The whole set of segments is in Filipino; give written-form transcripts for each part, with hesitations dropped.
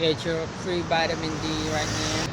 Get your free vitamin D right now.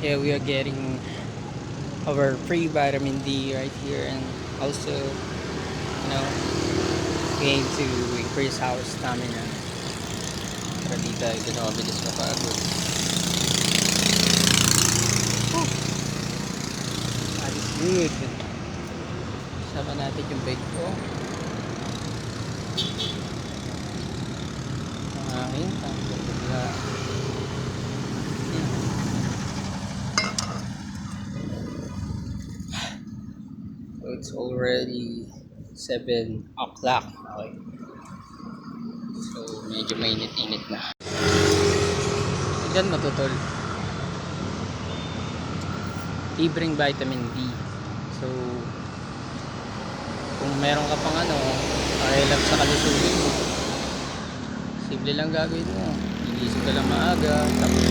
Yeah, we are getting our free vitamin D right here, and also, we aim to increase our stamina para di tayo mabilis mapagod. That is good. Sama natin yung bike ko. Ang hangin, ang bigla. So it's already 7 o'clock. Okay. So medyo mainit-init na. Diyan matutol. Libreng vitamin D. So kung meron ka pang pakialam sa kalusugan mo, simple lang gagawin mo. Igising ka lang maaga, tapos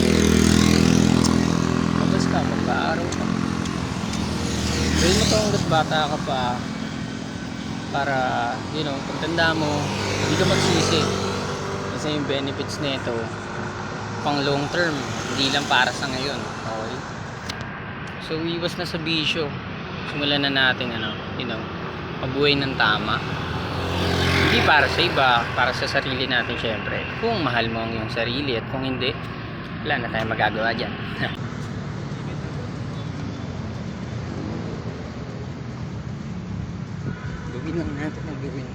ka, magpa-araw ka. Gawin mo ito hanggat bata ka pa para, pagtanda mo, hindi ka magsisi. Kasi yung benefits nito pang long term, hindi lang para sa ngayon. Okay? So, iwas na sa bisyo. Simulan na natin, mabuhay ng tama. Hindi para sa iba, para sa sarili natin syempre. Kung mahal mo ang iyong sarili, at kung hindi, wala na tayong magagawa dyan. Gawin lang natin ang gawin.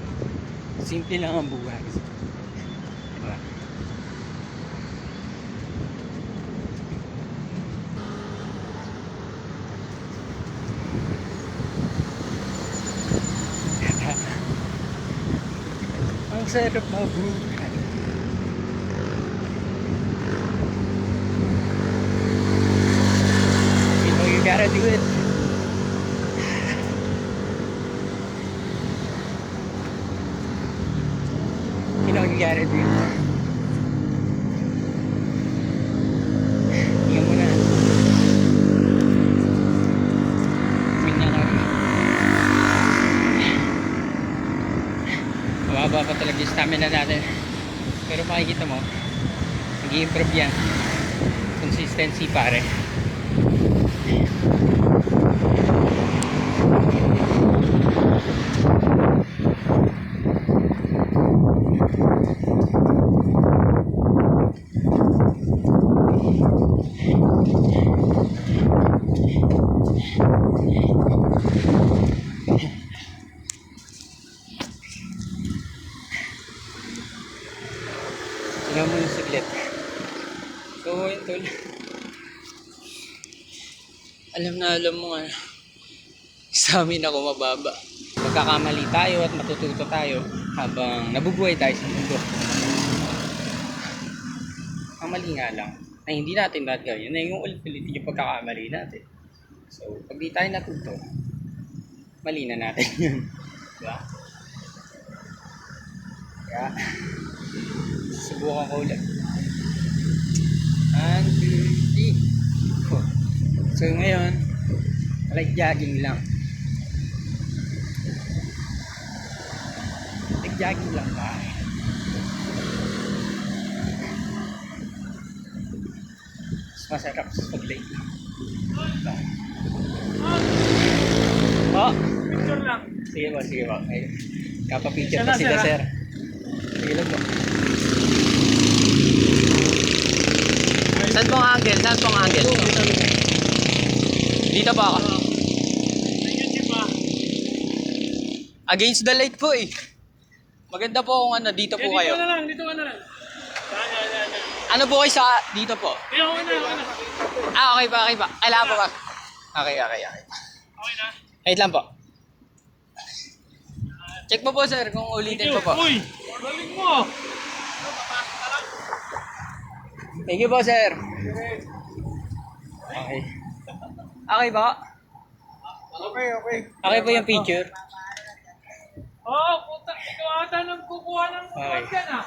Simple lang ang buhay. Diba? Ang sarap mabuhay. You know you gotta do it. You know you gotta do it. Tingnan mo na. Tingnan ka. Mababa pa talaga yung stamina natin. Pero makikita mo, nag-i-improve yan. Consistency pare. Tingnan mo yung siglit. So, yun tol. Alam mo nga, stamina ko mababa. Magkakamali tayo at matututo tayo habang nabubuhay tayo sa mundo. Ang mali nga lang, ay hindi natin lahat gawin. Na yung ulit-ulitin yung pagkakamali natin. So, pag di tayo natuto, mali na natin yun. Diba? Kaya, subukan ko ulit. 130. Oh. So ngayon, light jogging lang. Light jogging lang ba? Mas masarap sa pag-light lang. Oh, Picture lang. sige po, sige po. Ay, kapapicture pa sila, sir. Sige lang po. Saan pong angle? Saan pong angle? Dito po ako. Against the light po eh. Maganda po kung ano, dito po kayo. Dito ka na lang. Yan. Ano po kayo sa dito po? Okay na. Ah, okay pa. Kailangan po ba? Okay. Okay na. Wait lang po. Check po sir kung ulitin po. Uy, galing mo. Thank you po sir. Okay. Okay ba? Okay. Okay po yung picture. Oh, puta. Ikaw ata nang kukuha ng Okay. dyan ah.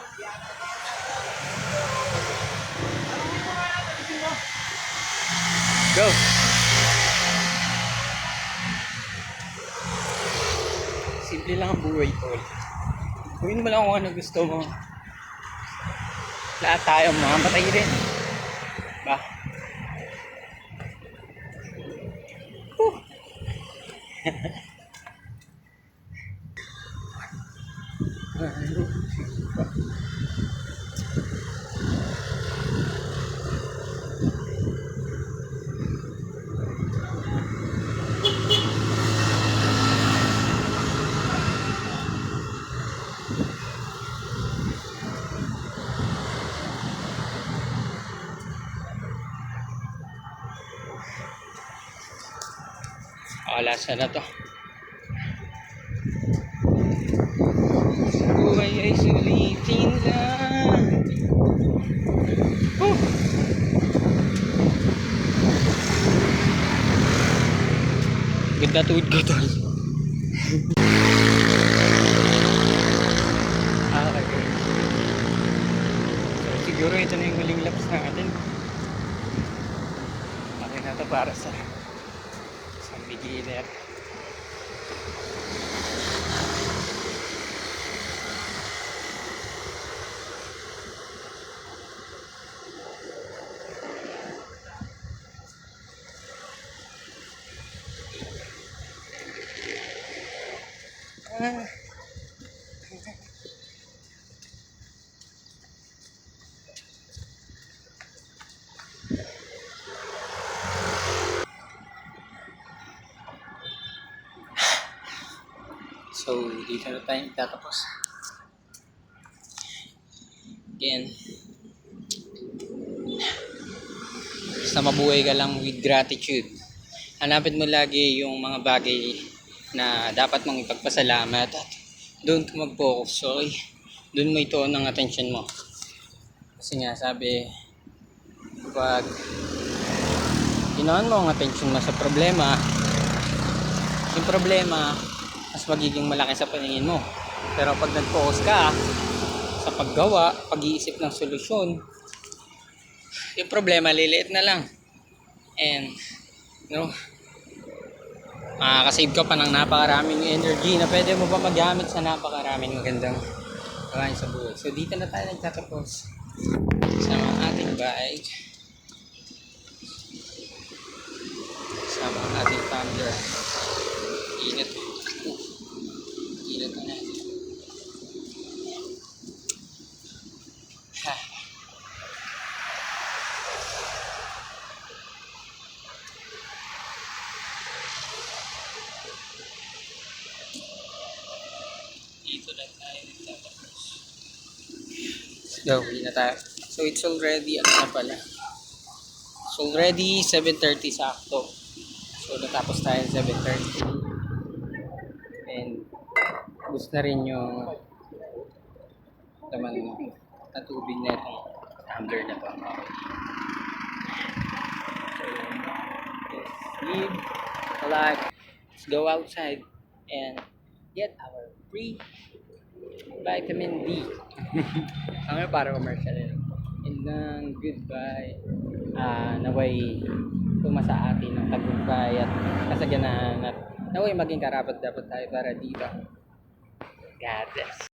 Go. Simple lang ang buhay tol. Gawin mo lang kung ano gusto mo. Lahat tayo mamamatay rin. Ba? Lasa na to. Buhay ay sulitin lang. Ganda tuwid ko tol. Okay. So siguro ito na yung huling laps natin. Okay na to para sa beginner. So, dito na tayo tatapos. Again, basta mabuhay ka lang with gratitude. Hanapin mo lagi yung mga bagay na dapat mong ipagpasalamat at doon ka mag-focus. So, doon mo ituon ang attention mo. Kasi nga, sabi, pag ginawan mo ang attention mo sa problema, yung problema mas magiging malaki sa paningin mo. Pero pag nag-focus ka sa paggawa, pag-iisip ng solusyon, yung problema liliit na lang. And makakasave ka pa ng napakaraming energy na pwede mo pa magamit sa napakaraming magandang gawain sa buhay. So dito na tayo nagtatapos sa ating bike, sa ating tumbler. Init na natin. Dito lang tayo nagtatapos. Go, uwi na tayo. So it's already, ano na pala? It's already 7:30 sakto. So natapos tayo 7:30. And gusto na rin yung laman na tubig na itong tumbler na to. So, let's live a life. Let's go outside and get our free Vitamin D. Ang para commercial yun. And goodbye. Naway tumasa atin ng tagumpay at kasaganaan at naway maging karapat dapat tayo para dito. God bless.